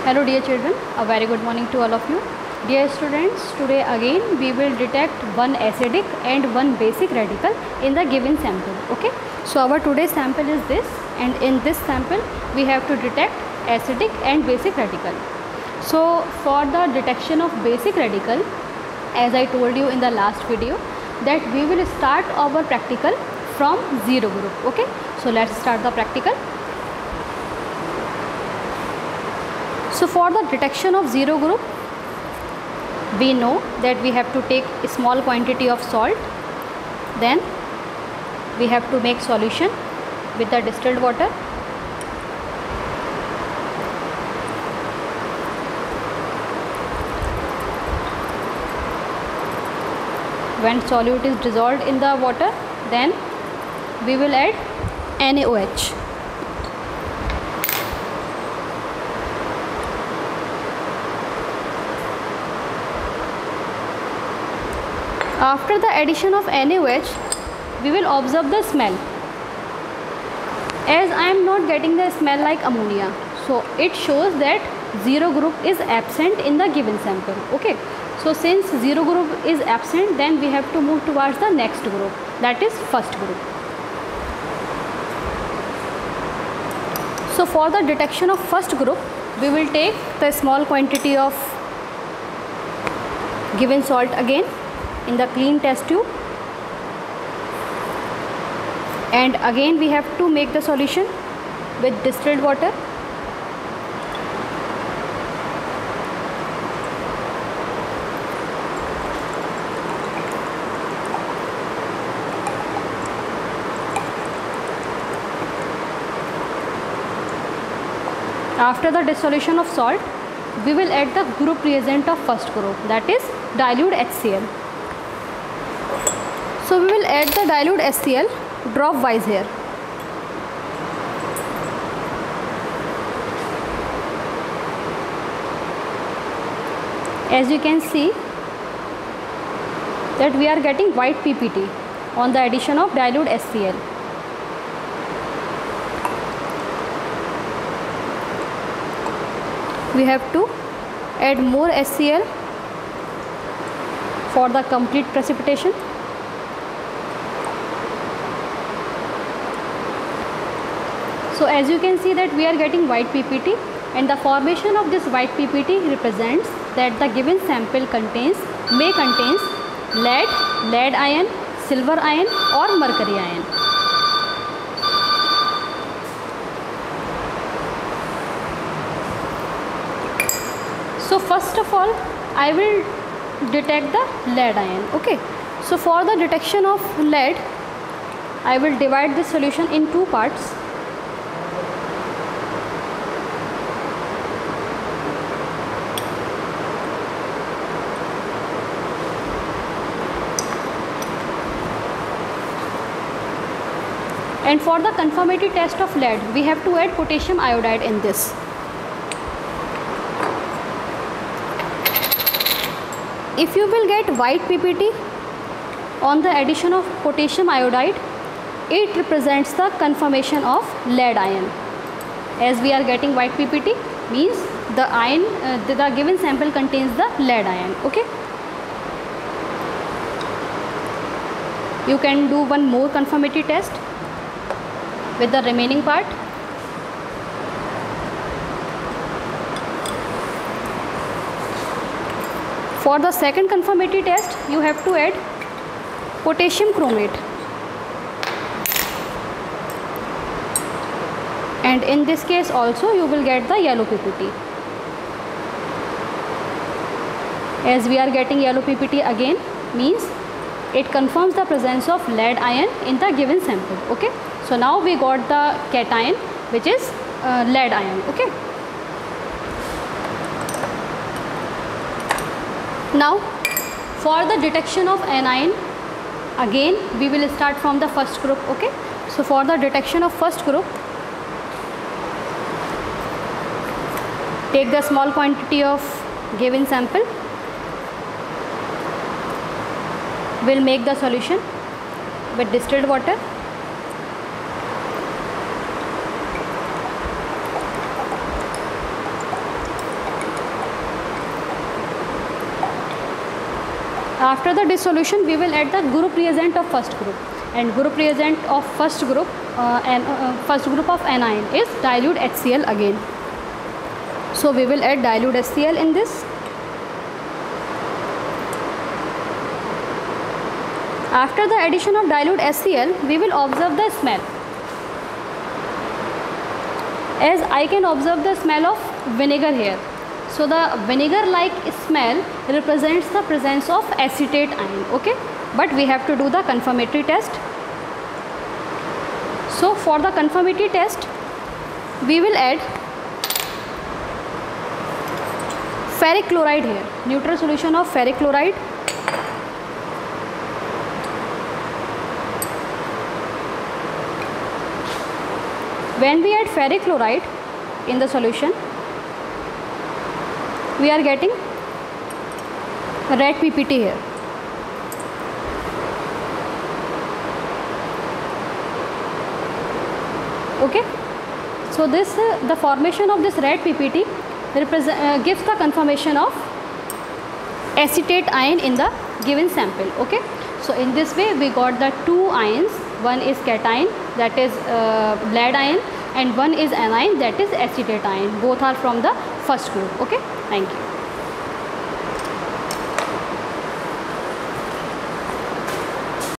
Hello dear children, a very good morning to all of you. Dear students, today again we will detect one acidic and one basic radical in the given sample. Okay, so our today's sample is this, and in this sample we have to detect acidic and basic radical. So for the detection of basic radical, as I told you in the last video, that we will start our practical from zero group. Okay, so let's start the practical. So for the detection of zero group, we know that we have to take a small quantity of salt, then we have to make solution with the distilled water. When solute is dissolved in the water, then we will add NaOH. After the addition of NaOH, we will observe the smell. As I am not getting the smell like ammonia, so it shows that zero group is absent in the given sample. Okay, so since zero group is absent, then we have to move towards the next group, that is first group. So for the detection of first group, we will take the small quantity of given salt again in the clean test tube, and again we have to make the solution with distilled water. After the dissolution of salt, we will add the group reagent of first group, that is dilute HCl. So we will add the dilute HCl drop wise here. As you can see that we are getting white PPT on the addition of dilute HCl. We have to add more HCl for the complete precipitation. So as you can see that we are getting white PPT, and the formation of this white PPT represents that the given sample may contains lead ion, silver ion or mercury ion. So first of all, I will detect the lead ion. Okay, so for the detection of lead, I will divide this solution in two parts. And for the conformity test of lead, we have to add potassium iodide in this. If you will get white PPT on the addition of potassium iodide, it represents the conformation of lead ion. As we are getting white PPT, means the ion, the given sample contains the lead ion. Okay. You can do one more conformity test with the remaining part. For the second conformity test, you have to add potassium chromate, and in this case also you will get the yellow PPT. As we are getting yellow PPT again, means it confirms the presence of lead ion in the given sample. Okay, so now we got the cation, which is lead ion. Okay, now for the detection of anion, again we will start from the first group. Okay, so for the detection of first group, take the small quantity of given sample, will make the solution with distilled water. After the dissolution, we will add the group reagent of first group, and group reagent of first group first group of anion is dilute HCl again. So we will add dilute HCl in this. After the addition of dilute HCl, we will observe the smell. As I can observe the smell of vinegar here. So the vinegar like smell represents the presence of acetate ion, okay? But we have to do the confirmatory test. So for the confirmatory test, we will add ferric chloride here, neutral solution of ferric chloride. When we add ferric chloride in the solution, we are getting red PPT here. Okay, so this the formation of this red PPT gives the confirmation of acetate ion in the given sample. Okay, so in this way we got the two ions. One is cation, that is lead ion, and one is anion, that is acetate ion. Both are from the first group. Okay, thank you.